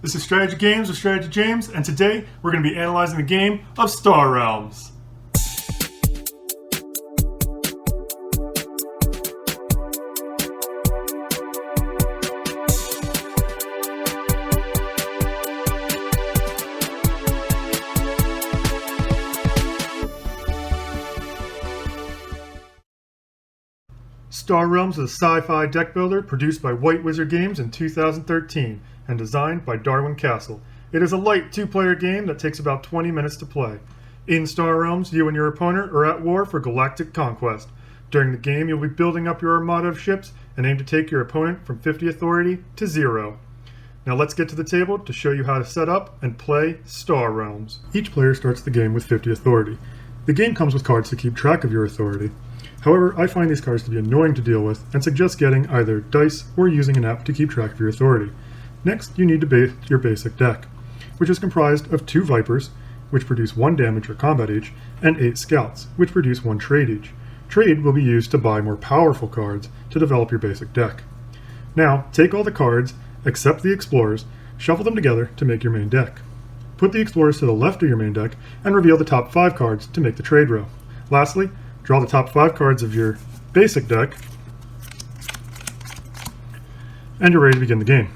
This is Strategy Games with Strategy James, and today we're going to be analyzing the game of Star Realms. Star Realms is a sci-fi deck builder produced by White Wizard Games in 2013 and designed by Darwin Castle. It is a light two-player game that takes about 20 minutes to play. In Star Realms, you and your opponent are at war for galactic conquest. During the game, you'll be building up your armada of ships and aim to take your opponent from 50 authority to 0. Now let's get to the table to show you how to set up and play Star Realms. Each player starts the game with 50 authority. The game comes with cards to keep track of your authority. However, I find these cards to be annoying to deal with and suggest getting either dice or using an app to keep track of your authority. Next, you need to base your basic deck, which is comprised of 2 Vipers, which produce 1 damage or combat each, and 8 Scouts, which produce 1 trade each. Trade will be used to buy more powerful cards to develop your basic deck. Now, take all the cards, except the Explorers, shuffle them together to make your main deck. Put the Explorers to the left of your main deck and reveal the top 5 cards to make the trade row. Lastly, draw the top 5 cards of your basic deck, and you're ready to begin the game.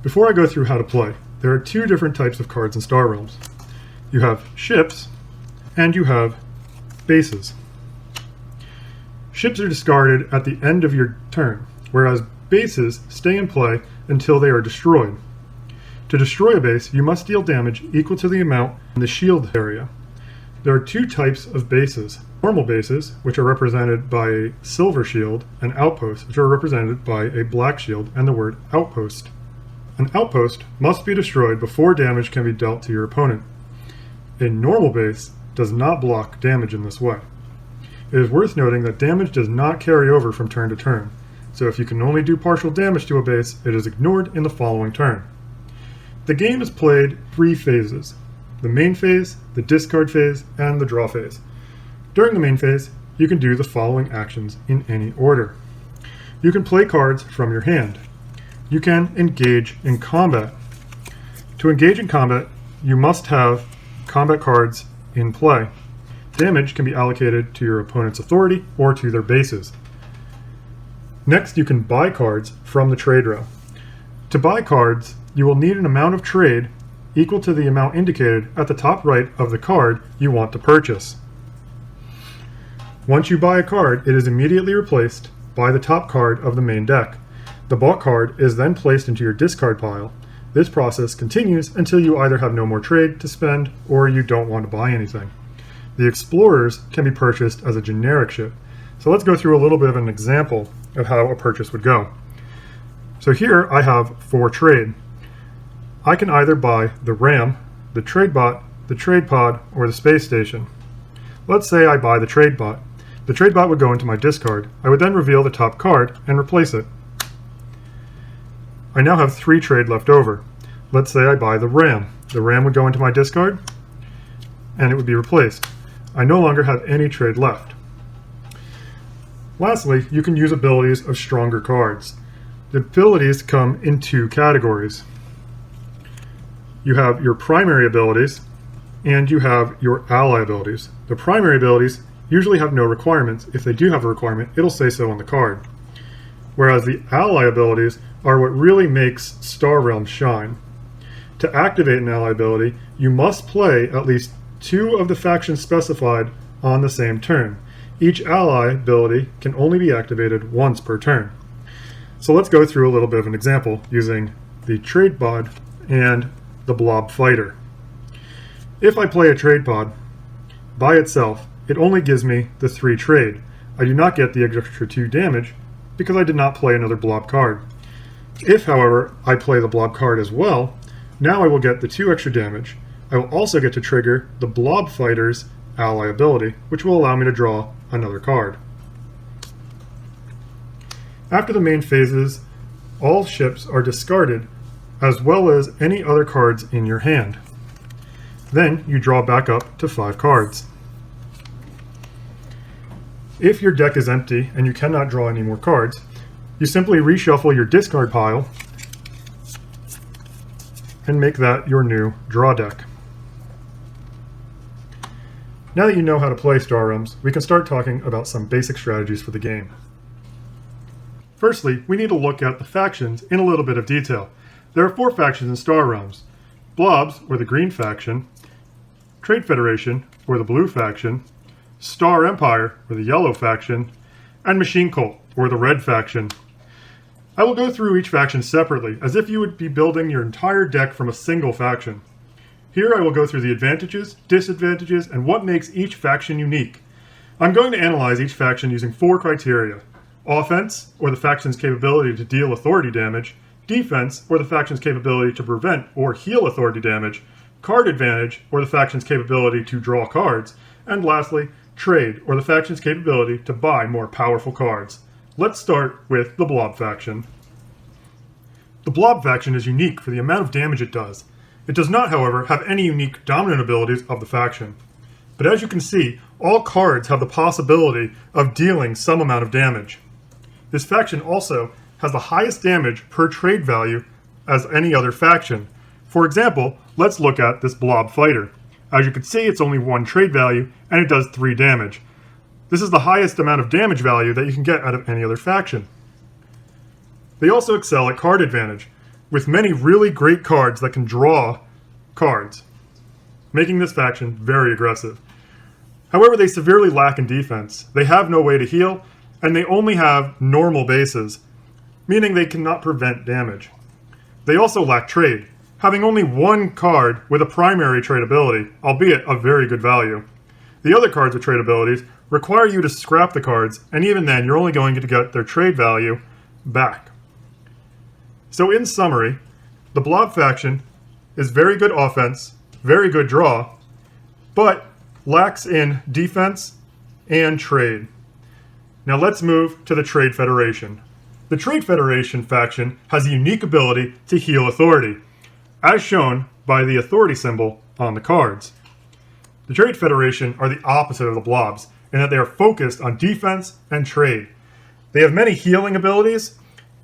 Before I go through how to play, there are 2 different types of cards in Star Realms. You have ships, and you have bases. Ships are discarded at the end of your turn, whereas bases stay in play until they are destroyed. To destroy a base, you must deal damage equal to the amount in the shield area. There are 2 types of bases. Normal bases, which are represented by a silver shield, and outposts, which are represented by a black shield and the word outpost. An outpost must be destroyed before damage can be dealt to your opponent. A normal base does not block damage in this way. It is worth noting that damage does not carry over from turn to turn, so if you can only do partial damage to a base, it is ignored in the following turn. The game is played 3 phases: the main phase, the discard phase, and the draw phase. During the main phase, you can do the following actions in any order. You can play cards from your hand. You can engage in combat. To engage in combat, you must have combat cards in play. Damage can be allocated to your opponent's authority or to their bases. Next, you can buy cards from the trade row. To buy cards, you will need an amount of trade equal to the amount indicated at the top right of the card you want to purchase. Once you buy a card, it is immediately replaced by the top card of the main deck. The bought card is then placed into your discard pile. This process continues until you either have no more trade to spend or you don't want to buy anything. The Explorers can be purchased as a generic ship. So let's go through a little bit of an example of how a purchase would go. So here I have 4 trade. I can either buy the Ram, the Trade Bot, the Trade Pod, or the Space Station. Let's say I buy the Trade Bot. The Trade Bot would go into my discard. I would then reveal the top card and replace it. I now have 3 trade left over. Let's say I buy the Ram. The Ram would go into my discard, and it would be replaced. I no longer have any trade left. Lastly, you can use abilities of stronger cards. The abilities come in 2 categories. You have your primary abilities, and you have your ally abilities. The primary abilities usually have no requirements. If they do have a requirement, it'll say so on the card. Whereas the ally abilities are what really makes Star Realms shine. To activate an ally ability, you must play at least 2 of the factions specified on the same turn. Each ally ability can only be activated once per turn. So let's go through a little bit of an example using the Trade Pod and the Blob Fighter. If I play a Trade Pod by itself, it only gives me the 3 trade. I do not get the extra 2 damage because I did not play another Blob card. If, however, I play the Blob card as well, now I will get the 2 extra damage. I will also get to trigger the Blob Fighter's ally ability, which will allow me to draw another card. After the main phases, all ships are discarded, as well as any other cards in your hand. Then you draw back up to 5 cards. If your deck is empty and you cannot draw any more cards, you simply reshuffle your discard pile and make that your new draw deck. Now that you know how to play Star Realms, we can start talking about some basic strategies for the game. Firstly, we need to look at the factions in a little bit of detail. There are 4 factions in Star Realms: Blobs, or the green faction; Trade Federation, or the blue faction; Star Empire, or the yellow faction; and Machine Cult, or the red faction. I will go through each faction separately, as if you would be building your entire deck from a single faction. Here I will go through the advantages, disadvantages, and what makes each faction unique. I'm going to analyze each faction using 4 criteria: offense, or the faction's capability to deal authority damage; defense, or the faction's capability to prevent or heal authority damage; card advantage, or the faction's capability to draw cards; and lastly, trade, or the faction's capability to buy more powerful cards. Let's start with the Blob faction. The Blob faction is unique for the amount of damage it does. It does not, however, have any unique dominant abilities of the faction. But as you can see, all cards have the possibility of dealing some amount of damage. This faction also has the highest damage per trade value as any other faction. For example, let's look at this Blob fighter. As you can see, it's only 1 trade value, and it does 3 damage. This is the highest amount of damage value that you can get out of any other faction. They also excel at card advantage, with many really great cards that can draw cards, making this faction very aggressive. However, they severely lack in defense. They have no way to heal, and they only have normal bases, meaning they cannot prevent damage. They also lack trade, having only 1 card with a primary trade ability, albeit of very good value. The other cards with trade abilities require you to scrap the cards, and even then you're only going to get their trade value back. So in summary, the Blob faction is very good offense, very good draw, but lacks in defense and trade. Now let's move to the Trade Federation. The Trade Federation faction has a unique ability to heal authority, as shown by the authority symbol on the cards. The Trade Federation are the opposite of the Blobs, in that they are focused on defense and trade. They have many healing abilities,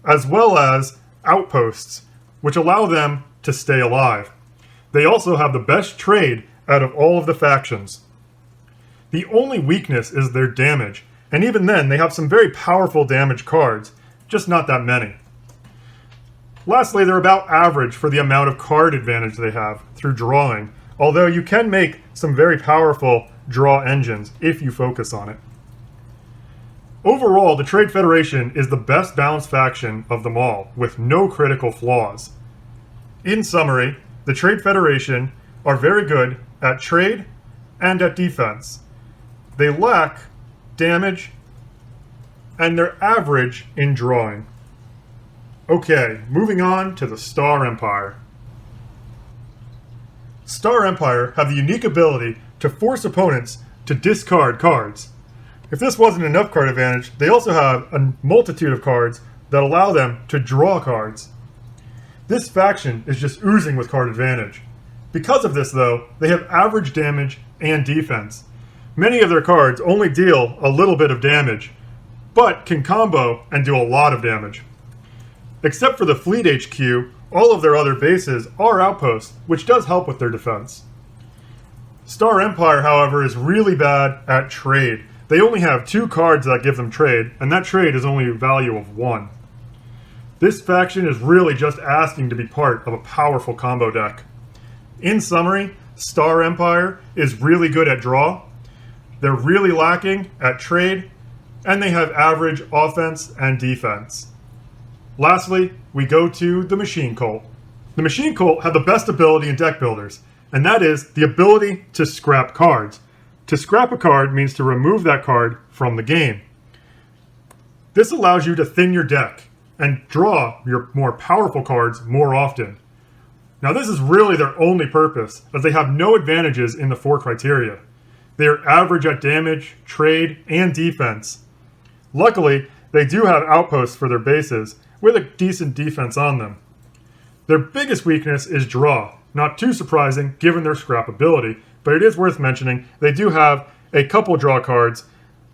as well as outposts, which allow them to stay alive. They also have the best trade out of all of the factions. The only weakness is their damage, and even then they have some very powerful damage cards, just not that many. Lastly, they're about average for the amount of card advantage they have through drawing, although you can make some very powerful draw engines if you focus on it. Overall, the Trade Federation is the best balanced faction of them all, with no critical flaws. In summary, the Trade Federation are very good at trade and at defense. They lack damage, and they're average in drawing. Okay, moving on to the Star Empire. Star Empire have the unique ability to force opponents to discard cards. If this wasn't enough card advantage, they also have a multitude of cards that allow them to draw cards. This faction is just oozing with card advantage. Because of this, though, they have average damage and defense. Many of their cards only deal a little bit of damage, but can combo and do a lot of damage. Except for the Fleet HQ, all of their other bases are outposts, which does help with their defense. Star Empire, however, is really bad at trade. They only have 2 cards that give them trade, and that trade is only a value of 1. This faction is really just asking to be part of a powerful combo deck. In summary, Star Empire is really good at draw, they're really lacking at trade, and they have average offense and defense. Lastly, we go to the Machine Cult. The Machine Cult have the best ability in deck builders, and that is the ability to scrap cards. To scrap a card means to remove that card from the game. This allows you to thin your deck and draw your more powerful cards more often. Now this is really their only purpose, as they have no advantages in the 4 criteria. They are average at damage, trade, and defense. Luckily, they do have outposts for their bases, with a decent defense on them. Their biggest weakness is draw. Not too surprising given their scrap ability, but it is worth mentioning they do have a couple draw cards,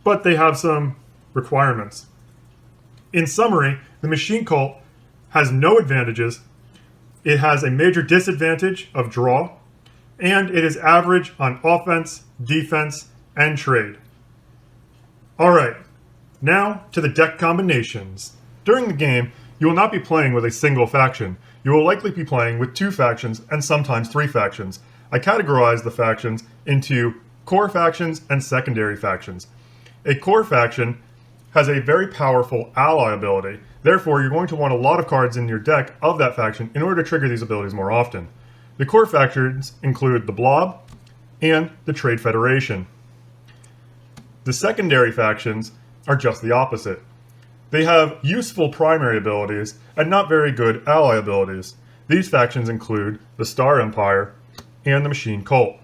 but they have some requirements. In summary, the Machine Cult has no advantages. It has a major disadvantage of draw, and it is average on offense, defense, and trade. Alright, now to the deck combinations. During the game, you will not be playing with a single faction. You will likely be playing with 2 factions and sometimes 3 factions. I categorize the factions into core factions and secondary factions. A core faction has a very powerful ally ability. Therefore, you're going to want a lot of cards in your deck of that faction in order to trigger these abilities more often. The core factions include the Blob and the Trade Federation. The secondary factions are just the opposite. They have useful primary abilities and not very good ally abilities. These factions include the Star Empire and the Machine Cult.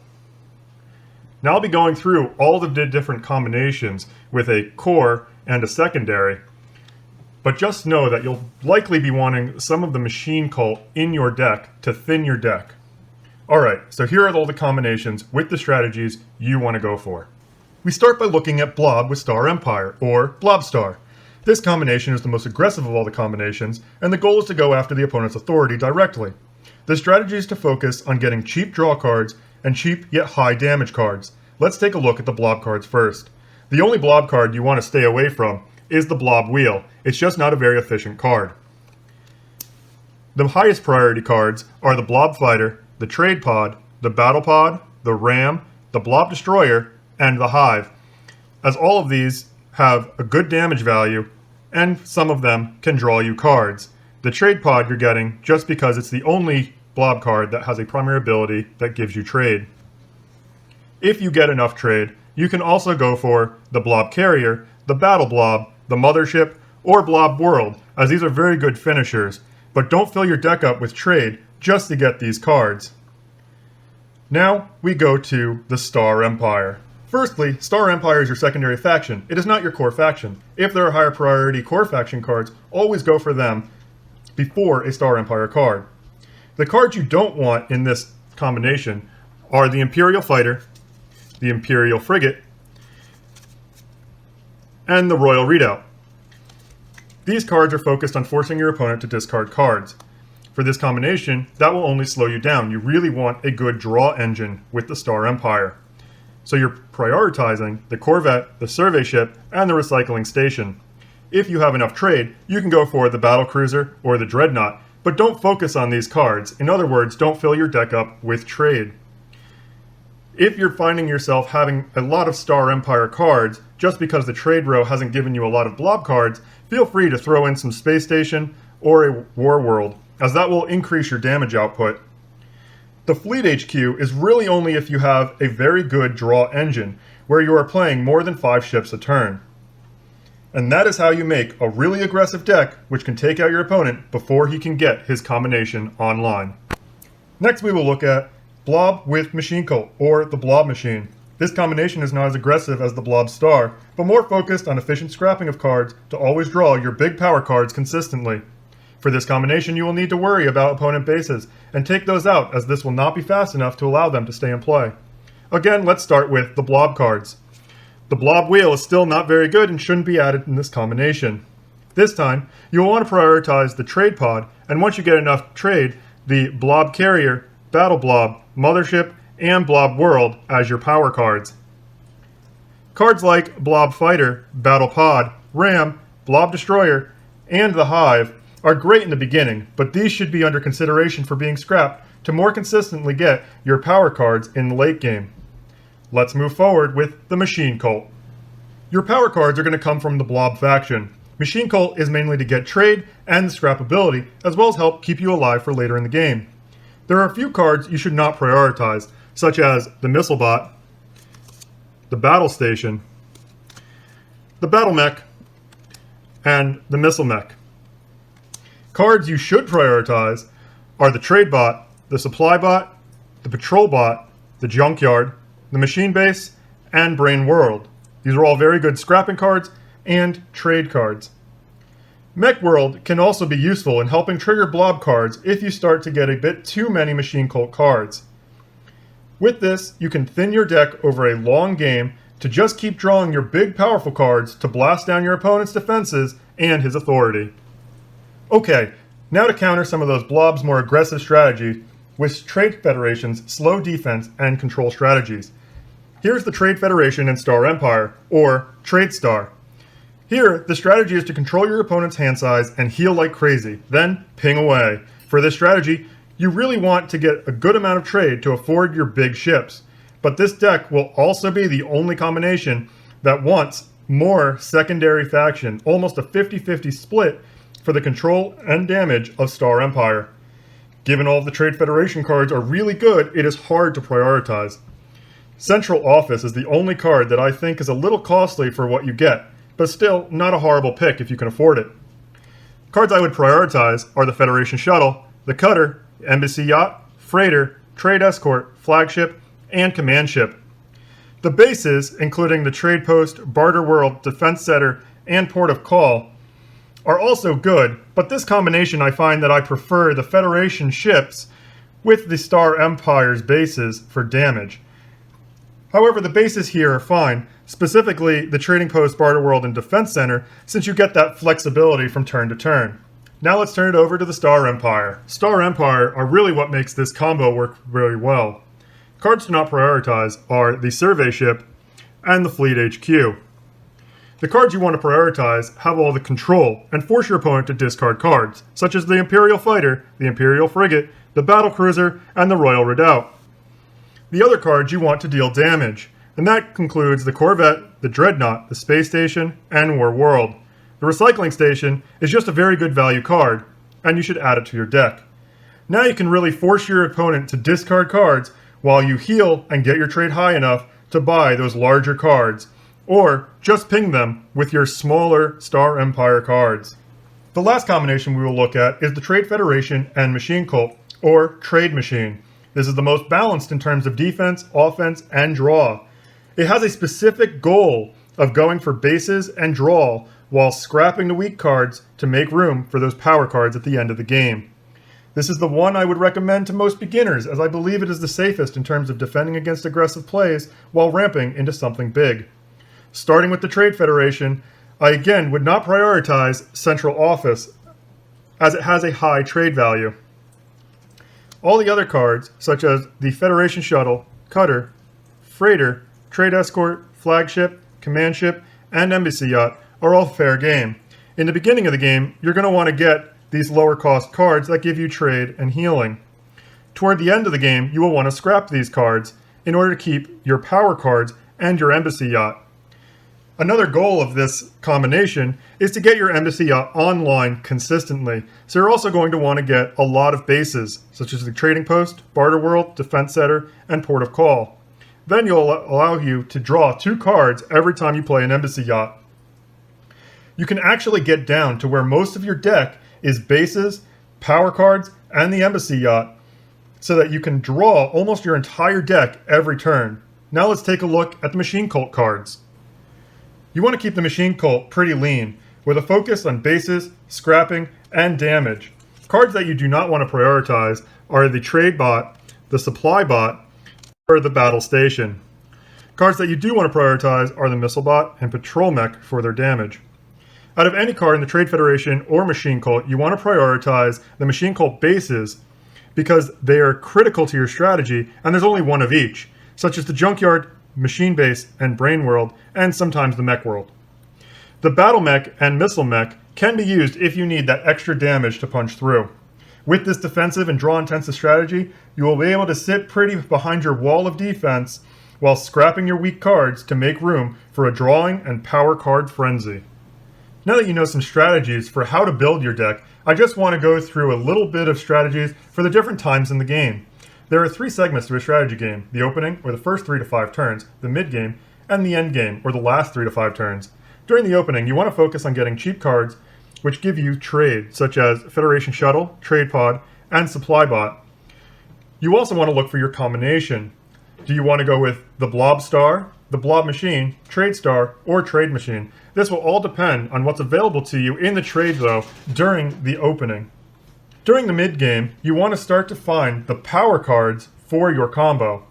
Now I'll be going through all the different combinations with a core and a secondary, but just know that you'll likely be wanting some of the Machine Cult in your deck to thin your deck. Alright, so here are all the combinations with the strategies you want to go for. We start by looking at Blob with Star Empire, or Blob Star. This combination is the most aggressive of all the combinations, and the goal is to go after the opponent's authority directly. The strategy is to focus on getting cheap draw cards and cheap yet high damage cards. Let's take a look at the Blob cards first. The only Blob card you want to stay away from is the Blob Wheel. It's just not a very efficient card. The highest priority cards are the Blob Fighter, the Trade Pod, the Battle Pod, the Ram, the Blob Destroyer, and the Hive, as all of these have a good damage value and some of them can draw you cards. The Trade Pod you're getting just because it's the only Blob card that has a primary ability that gives you trade. If you get enough trade, you can also go for the Blob Carrier, the Battle Blob, the Mothership, or Blob World, as these are very good finishers, but don't fill your deck up with trade just to get these cards. Now we go to the Star Empire. Firstly, Star Empire is your secondary faction. It is not your core faction. If there are higher priority core faction cards, always go for them before a Star Empire card. The cards you don't want in this combination are the Imperial Fighter, the Imperial Frigate, and the Royal Redoubt. These cards are focused on forcing your opponent to discard cards. For this combination, that will only slow you down. You really want a good draw engine with the Star Empire. So you're prioritizing the Corvette, the Survey Ship, and the Recycling Station. If you have enough trade, you can go for the Battlecruiser or the Dreadnought, but don't focus on these cards. In other words, don't fill your deck up with trade. If you're finding yourself having a lot of Star Empire cards, just because the trade row hasn't given you a lot of Blob cards, feel free to throw in some Space Station or a War World, as that will increase your damage output. The Fleet HQ is really only if you have a very good draw engine, where you are playing more than 5 ships a turn. And that is how you make a really aggressive deck which can take out your opponent before he can get his combination online. Next we will look at Blob with Machine Cult, or the Blob Machine. This combination is not as aggressive as the Blob Star, but more focused on efficient scrapping of cards to always draw your big power cards consistently. For this combination, you will need to worry about opponent bases, and take those out, as this will not be fast enough to allow them to stay in play. Again, let's start with the Blob cards. The Blob Wheel is still not very good and shouldn't be added in this combination. This time, you will want to prioritize the Trade Pod, and once you get enough trade, the Blob Carrier, Battle Blob, Mothership, and Blob World as your power cards. Cards like Blob Fighter, Battle Pod, Ram, Blob Destroyer, and the Hive are great in the beginning, but these should be under consideration for being scrapped to more consistently get your power cards in the late game. Let's move forward with the Machine Cult. Your power cards are going to come from the Blob faction. Machine Cult is mainly to get trade and the scrappability, as well as help keep you alive for later in the game. There are a few cards you should not prioritize, such as the Missile Bot, the Battle Station, the Battle Mech, and the Missile Mech. Cards you should prioritize are the Trade Bot, the Supply Bot, the Patrol Bot, the Junkyard, the Machine Base, and Brain World. These are all very good scrapping cards and trade cards. Mech World can also be useful in helping trigger Blob cards if you start to get a bit too many Machine Cult cards. With this, you can thin your deck over a long game to just keep drawing your big powerful cards to blast down your opponent's defenses and his authority. Okay, Now to counter some of those Blob's more aggressive strategies with Trade Federation's slow defense and control strategies. Here's the Trade Federation and Star Empire, or Trade Star. Here, the strategy is to control your opponent's hand size and heal like crazy, then ping away. For this strategy, you really want to get a good amount of trade to afford your big ships. But this deck will also be the only combination that wants more secondary faction, almost a 50-50 split for the control and damage of Star Empire. Given all of the Trade Federation cards are really good, it is hard to prioritize. Central Office is the only card that I think is a little costly for what you get, but still not a horrible pick if you can afford it. Cards I would prioritize are the Federation Shuttle, the Cutter, Embassy Yacht, Freighter, Trade Escort, Flagship, and Command Ship. The bases, including the Trade Post, Barter World, Defense Setter, and Port of Call, are also good, but this combination I find that I prefer the Federation ships with the Star Empire's bases for damage. However, the bases here are fine, specifically the Trading Post, Barter World, and Defense Center, since you get that flexibility from turn to turn. Now let's turn it over to the Star Empire. Star Empire are really what makes this combo work very well. Cards to not prioritize are the Survey Ship and the Fleet HQ. The cards you want to prioritize have all the control and force your opponent to discard cards, such as the Imperial Fighter, the Imperial Frigate, the Battle Cruiser, and the Royal Redoubt. The other cards you want to deal damage, and that concludes the Corvette, the Dreadnought, the Space Station, and War World. The Recycling Station is just a very good value card, and you should add it to your deck. Now you can really force your opponent to discard cards while you heal and get your trade high enough to buy those larger cards, or just ping them with your smaller Star Empire cards. The last combination we will look at is the Trade Federation and Machine Cult, or Trade Machine. This is the most balanced in terms of defense, offense, and draw. It has a specific goal of going for bases and draw while scrapping the weak cards to make room for those power cards at the end of the game. This is the one I would recommend to most beginners, as I believe it is the safest in terms of defending against aggressive plays while ramping into something big. Starting with the Trade Federation, I again would not prioritize Central Office, as it has a high trade value. All the other cards, such as the Federation Shuttle, Cutter, Freighter, Trade Escort, Flagship, Command Ship, and Embassy Yacht, are all fair game. In the beginning of the game, you're going to want to get these lower cost cards that give you trade and healing. Toward the end of the game, you will want to scrap these cards in order to keep your power cards and your Embassy Yacht. Another goal of this combination is to get your Embassy Yacht online consistently, so you're also going to want to get a lot of bases, such as the Trading Post, Barter World, Defense Setter, and Port of Call. Then you'll allow you to draw 2 cards every time you play an Embassy Yacht. You can actually get down to where most of your deck is bases, power cards, and the Embassy Yacht, so that you can draw almost your entire deck every turn. Now let's take a look at the Machine Cult cards. You want to keep the Machine Cult pretty lean, with a focus on bases, scrapping, and damage. Cards that you do not want to prioritize are the Trade Bot, the Supply Bot, or the Battle Station. Cards that you do want to prioritize are the Missile Bot and Patrol Mech for their damage. Out of any card in the Trade Federation or Machine Cult, you want to prioritize the Machine Cult bases because they are critical to your strategy, and there's only one of each, such as the Junkyard, Machine Base, and Brain World, and sometimes the Mech World. The Battle Mech and Missile Mech can be used if you need that extra damage to punch through. With this defensive and draw-intensive strategy, you will be able to sit pretty behind your wall of defense while scrapping your weak cards to make room for a drawing and power card frenzy. Now that you know some strategies for how to build your deck, I just want to go through a little bit of strategies for the different times in the game. There are 3 segments to a strategy game: the opening, or the first 3 to 5 turns, the mid-game, and the end game, or the last 3 to 5 turns. During the opening, you want to focus on getting cheap cards which give you trade, such as Federation Shuttle, Trade Pod, and Supply Bot. You also want to look for your combination. Do you want to go with the Blob Star, the Blob Machine, Trade Star, or Trade Machine? This will all depend on what's available to you in the trade, though, during the opening. During the mid-game, you want to start to find the power cards for your combo.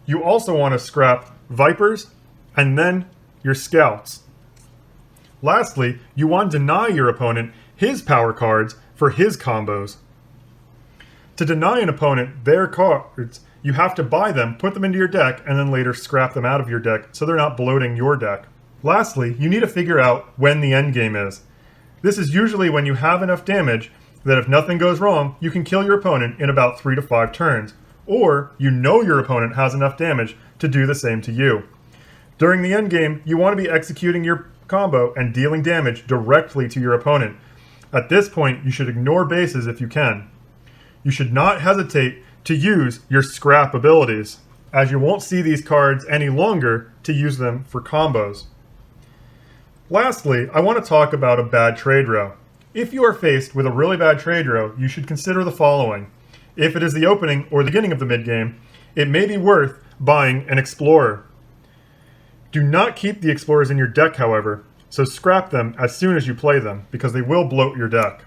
You also want to scrap Vipers and then your Scouts. Lastly, you want to deny your opponent his power cards for his combos. To deny an opponent their cards, you have to buy them, put them into your deck, and then later scrap them out of your deck so they're not bloating your deck. Lastly, you need to figure out when the endgame is. This is usually when you have enough damage that if nothing goes wrong, you can kill your opponent in about 3 to 5 turns, or you know your opponent has enough damage to do the same to you. During the endgame, you want to be executing your combo and dealing damage directly to your opponent. At this point, you should ignore bases if you can. You should not hesitate to use your scrap abilities, as you won't see these cards any longer to use them for combos. Lastly, I want to talk about a bad trade row. If you are faced with a really bad trade row, you should consider the following. If it is the opening or the beginning of the mid-game, it may be worth buying an Explorer. Do not keep the Explorers in your deck, however, so scrap them as soon as you play them, because they will bloat your deck.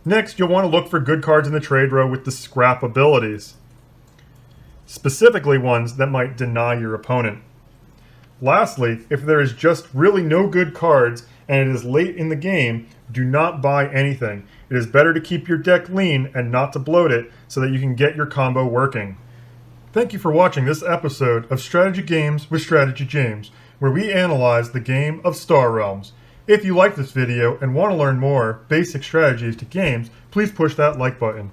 Next, you'll want to look for good cards in the trade row with the scrap abilities, specifically ones that might deny your opponent. Lastly, if there is just really no good cards and it is late in the game, do not buy anything. It is better to keep your deck lean and not to bloat it so that you can get your combo working. Thank you for watching this episode of Strategy Games with Strategy James, where we analyze the game of Star Realms. If you like this video and want to learn more basic strategies to games, please push that like button.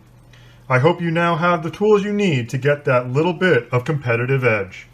I hope you now have the tools you need to get that little bit of competitive edge.